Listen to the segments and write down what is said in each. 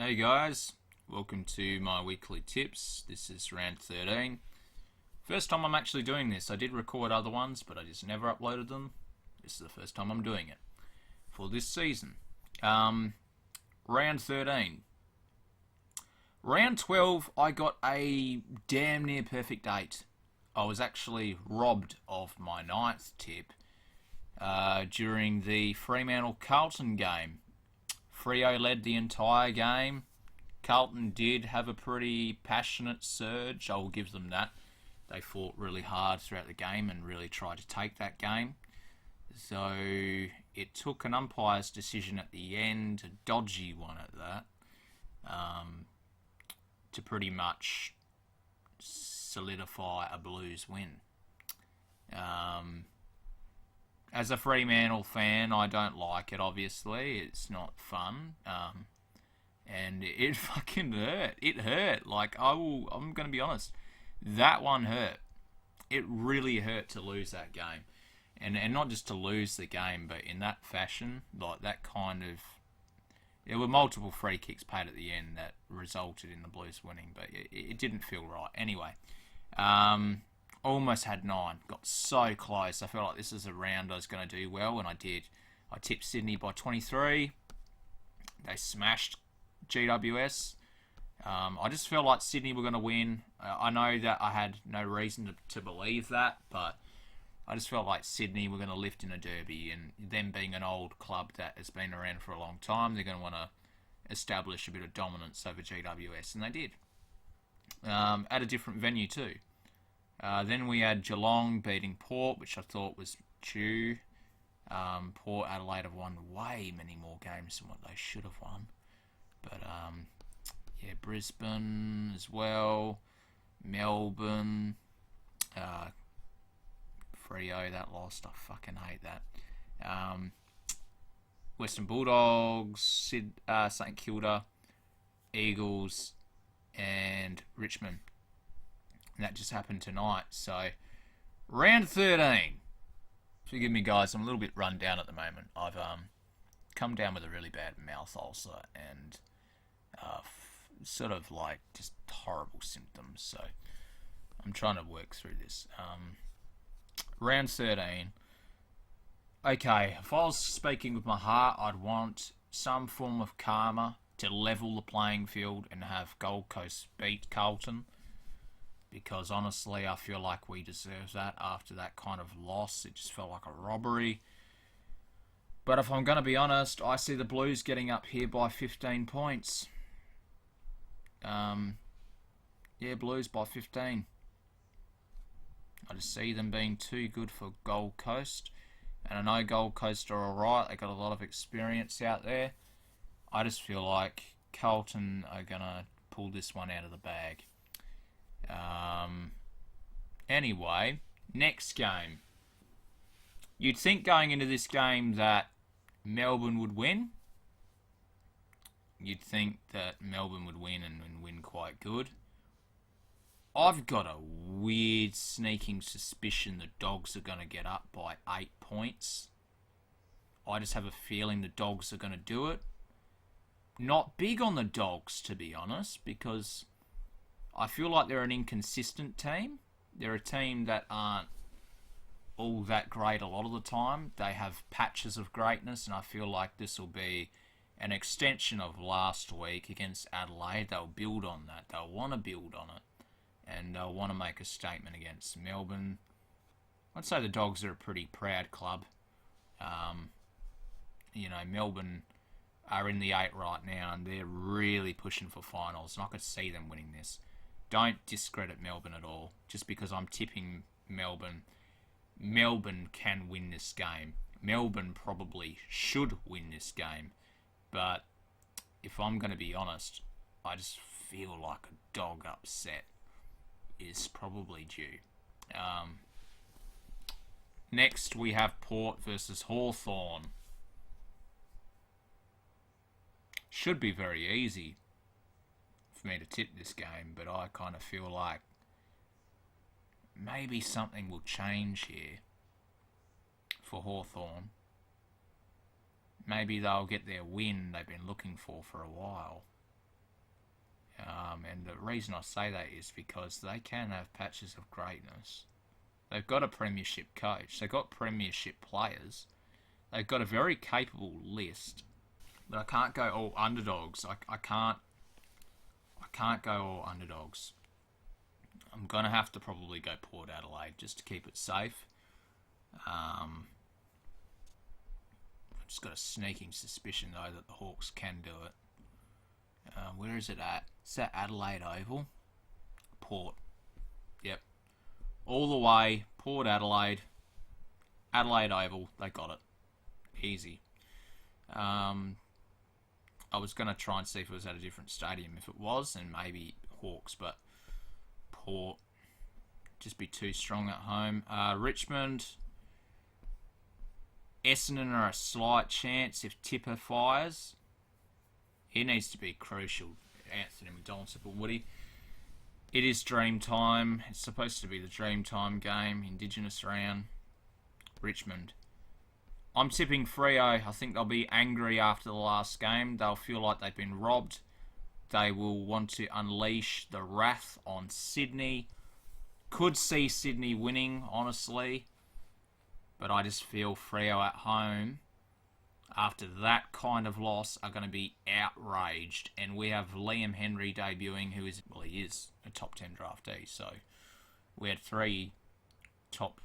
Hey guys, welcome to my weekly tips. This is round 13. First time I'm actually doing this. I did record other ones, but I just never uploaded them. This is the first time I'm doing it for this season. Round 13. Round 12, I got a damn near perfect 8. I was actually robbed of my 9th tip during the Fremantle-Carlton game. Freo led the entire game. Carlton did have a pretty passionate surge. I will give them that. They fought really hard throughout the game and really tried to take that game. So it took an umpire's decision at the end, a dodgy one at that, to pretty much solidify a Blues win. As a Fremantle fan, I don't like it, obviously. It's not fun. And it fucking hurt. It hurt. I'm going to be honest. That one hurt. It really hurt to lose that game. And not just to lose the game, but in that fashion, like that kind of... There were multiple free kicks paid at the end that resulted in the Blues winning, but it didn't feel right. Anyway, almost had 9. Got so close. I felt like this is a round I was going to do well, and I did. I tipped Sydney by 23. They smashed GWS. I just felt like Sydney were going to win. I know that I had no reason to believe that, but I just felt like Sydney were going to lift in a derby, and them being an old club that has been around for a long time, they're going to want to establish a bit of dominance over GWS, and they did. At a different venue too. Then we had Geelong beating Port, which I thought was due. Port Adelaide have won way many more games than what they should have won. But, yeah, Brisbane as well. Melbourne. Freo, that lost. I fucking hate that. Western Bulldogs, St Kilda, Eagles, and Richmond. And that just happened tonight. So, round 13. Forgive me, guys. I'm a little bit run down at the moment. I've come down with a really bad mouth ulcer and sort of like just horrible symptoms. So, I'm trying to work through this. Round 13. Okay, if I was speaking with my heart, I'd want some form of karma to level the playing field and have Gold Coast beat Carlton. Because honestly, I feel like we deserve that after that kind of loss. It just felt like a robbery. But if I'm going to be honest, I see the Blues getting up here by 15 points. Yeah, Blues by 15. I just see them being too good for Gold Coast. And I know Gold Coast are alright. They got a lot of experience out there. I just feel like Carlton are going to pull this one out of the bag. Anyway, next game. You'd think going into this game that Melbourne would win. You'd think that Melbourne would win and win quite good. I've got a weird sneaking suspicion the Dogs are going to get up by 8 points. I just have a feeling the Dogs are going to do it. Not big on the Dogs, to be honest, because I feel like they're an inconsistent team. They're a team that aren't all that great a lot of the time. They have patches of greatness, and I feel like this will be an extension of last week against Adelaide. They'll build on that. They'll want to build on it, and they'll want to make a statement against Melbourne. I'd say the Dogs are a pretty proud club. Melbourne are in the 8 right now, and they're really pushing for finals, and I could see them winning this. Don't discredit Melbourne at all. Just because I'm tipping Melbourne, Melbourne can win this game. Melbourne probably should win this game. But if I'm going to be honest, I just feel like a dog upset is probably due. Next, we have Port versus Hawthorne. Should be very easy for me to tip this game, but I kind of feel like maybe something will change here for Hawthorne. Maybe they'll get their win they've been looking for a while. And the reason I say that is because they can have patches of greatness. They've got a premiership coach. They've got premiership players. They've got a very capable list. But I can't go all underdogs. I can't go all underdogs. I'm going to have to probably go Port Adelaide just to keep it safe. I've just got a sneaking suspicion, though, that the Hawks can do it. Where is it at? Is that Adelaide Oval? Port. Yep. All the way. Port Adelaide. Adelaide Oval. They got it. Easy. I was going to try and see if it was at a different stadium. If it was, then maybe Hawks, but Port just be too strong at home. Richmond, Essendon are a slight chance if Tipper fires. He needs to be crucial. Anthony McDonald, but Woody. It is dream time. It's supposed to be the dream time game. Indigenous round. Richmond. I'm tipping Freo. I think they'll be angry after the last game. They'll feel like they've been robbed. They will want to unleash the wrath on Sydney. Could see Sydney winning, honestly. But I just feel Freo at home, after that kind of loss, are going to be outraged. And we have Liam Henry debuting, who is, well, he is a top 10 draftee. So we had 3 top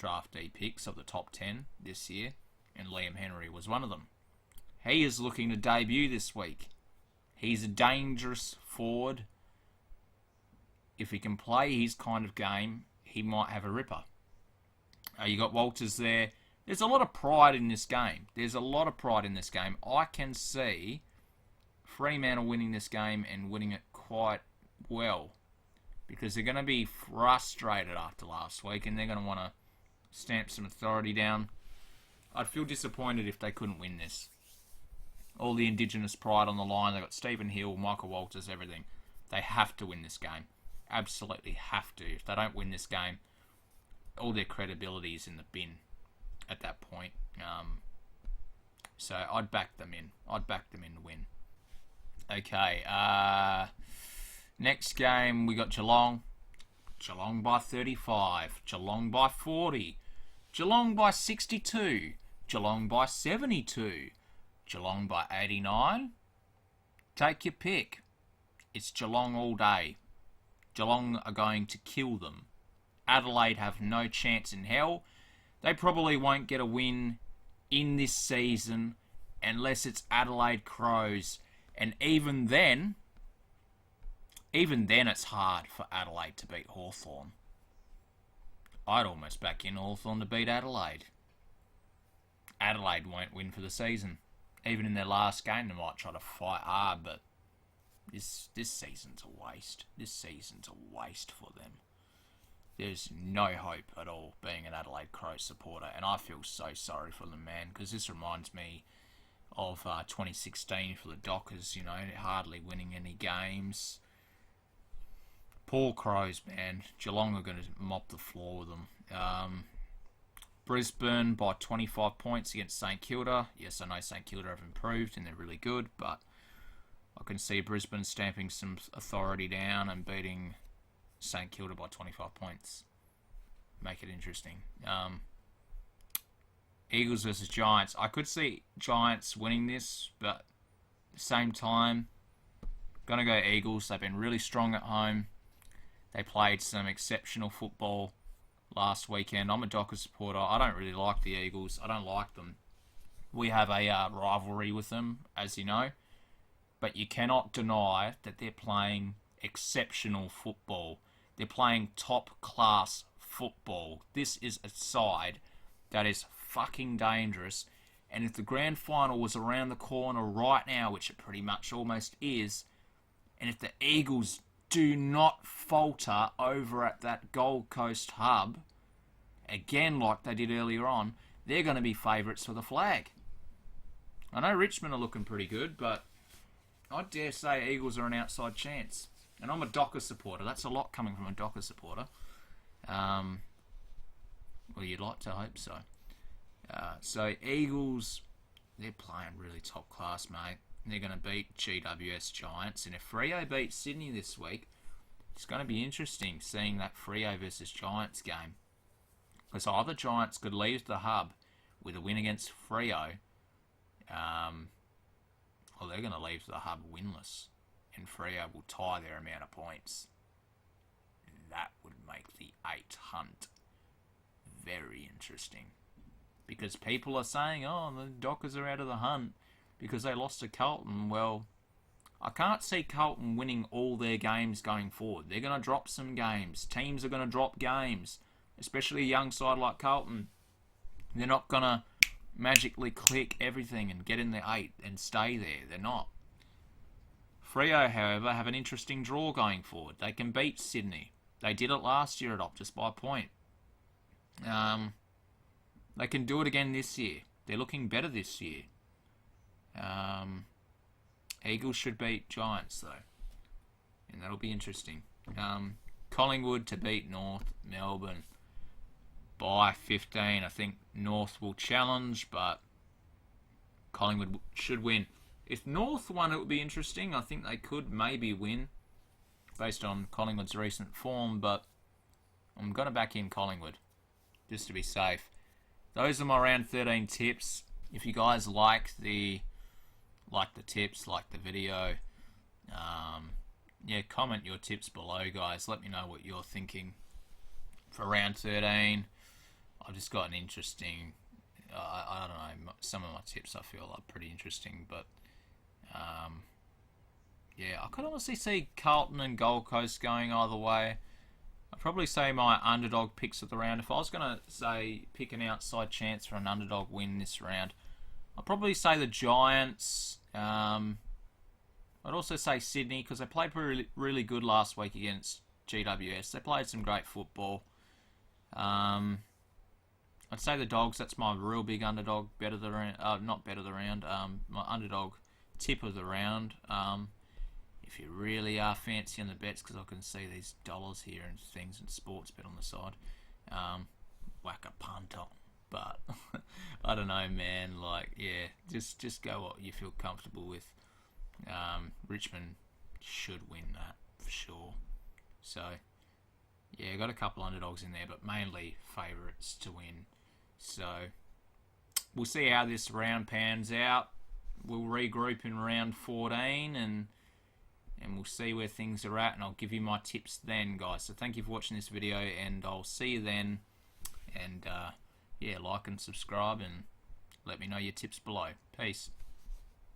draftee picks of the top 10 this year, and Liam Henry was one of them. He is looking to debut this week. He's a dangerous forward. If he can play his kind of game, he might have a ripper. You got Walters there. There's a lot of pride in this game. I can see Fremantle winning this game and winning it quite well, because they're going to be frustrated after last week, and they're going to want to stamp some authority down. I'd feel disappointed if they couldn't win this. All the Indigenous pride on the line. They've got Stephen Hill, Michael Walters, everything. They have to win this game. Absolutely have to. If they don't win this game, all their credibility is in the bin at that point. So I'd back them in. I'd back them in to win. Okay. Next game, we got Geelong. Geelong by 35. Geelong by 40. Geelong by 62. Geelong by 72. Geelong by 89. Take your pick. It's Geelong all day. Geelong are going to kill them. Adelaide have no chance in hell. They probably won't get a win in this season unless it's Adelaide Crows. And even then it's hard for Adelaide to beat Hawthorne. I'd almost back in Hawthorne to beat Adelaide. Adelaide won't win for the season. Even in their last game, they might try to fight hard, but this season's a waste. This season's a waste for them. There's no hope at all being an Adelaide Crows supporter, and I feel so sorry for them, man, because this reminds me of 2016 for the Dockers, you know, hardly winning any games. Poor Crows, man. Geelong are going to mop the floor with them. Brisbane by 25 points against St Kilda. Yes, I know St Kilda have improved and they're really good, but I can see Brisbane stamping some authority down and beating St Kilda by 25 points. Make it interesting. Eagles versus Giants. I could see Giants winning this, but at the same time, gonna go Eagles. They've been really strong at home. They played some exceptional football last weekend. I'm a Dockers supporter. I don't really like the Eagles. I don't like them. We have a rivalry with them, as you know. But you cannot deny that they're playing exceptional football. They're playing top-class football. This is a side that is fucking dangerous. And if the grand final was around the corner right now, which it pretty much almost is, and if the Eagles do not falter over at that Gold Coast hub, again like they did earlier on, they're going to be favourites for the flag. I know Richmond are looking pretty good, but I dare say Eagles are an outside chance. And I'm a Dockers supporter. That's a lot coming from a Dockers supporter. Well, you'd like to hope so. So Eagles, they're playing really top class, mate. they're going to beat GWS Giants. And if Freo beats Sydney this week, it's going to be interesting seeing that Freo versus Giants game. Because either Giants could leave the hub with a win against Freo, or they're going to leave the hub winless, and Freo will tie their amount of points. That would make the 8 hunt very interesting. Because people are saying, oh, the Dockers are out of the hunt because they lost to Carlton. Well, I can't see Carlton winning all their games going forward. They're going to drop some games. Teams are going to drop games, especially a young side like Carlton. They're not going to magically click everything and get in the 8 and stay there. They're not. Freo, however, have an interesting draw going forward. They can beat Sydney. They did it last year at Optus by a point. They can do it again this year. They're looking better this year. Eagles should beat Giants, though. And that'll be interesting. Collingwood to beat North. Melbourne by 15. I think North will challenge, but Collingwood should win. If North won, it would be interesting. I think they could maybe win based on Collingwood's recent form, but I'm going to back in Collingwood just to be safe. Those are my round 13 tips. If you guys like the tips, like the video, yeah, comment your tips below, guys. Let me know what you're thinking for round 13. I've just got an interesting, I don't know, some of my tips I feel are pretty interesting, but yeah, I could honestly see Carlton and Gold Coast going either way. I'd probably say my underdog picks of the round. If I was going to say pick an outside chance for an underdog win this round, I'd probably say the Giants. I'd also say Sydney because they played really good last week against GWS. They played some great football. I'd say the Dogs. That's my real big underdog. Not bet of the round. My underdog tip of the round. If you really are fancy on the bets, because I can see these dollars here and things and sports bet on the side, whack a punt on. But I don't know, man. Like, yeah, just go what you feel comfortable with. Richmond should win that for sure. So yeah, got a couple underdogs in there, but mainly favourites to win. So we'll see how this round pans out. We'll regroup in round 14 and we'll see where things are at, and I'll give you my tips then, guys. So thank you for watching this video, and I'll see you then. And yeah, like and subscribe, and let me know your tips below. Peace.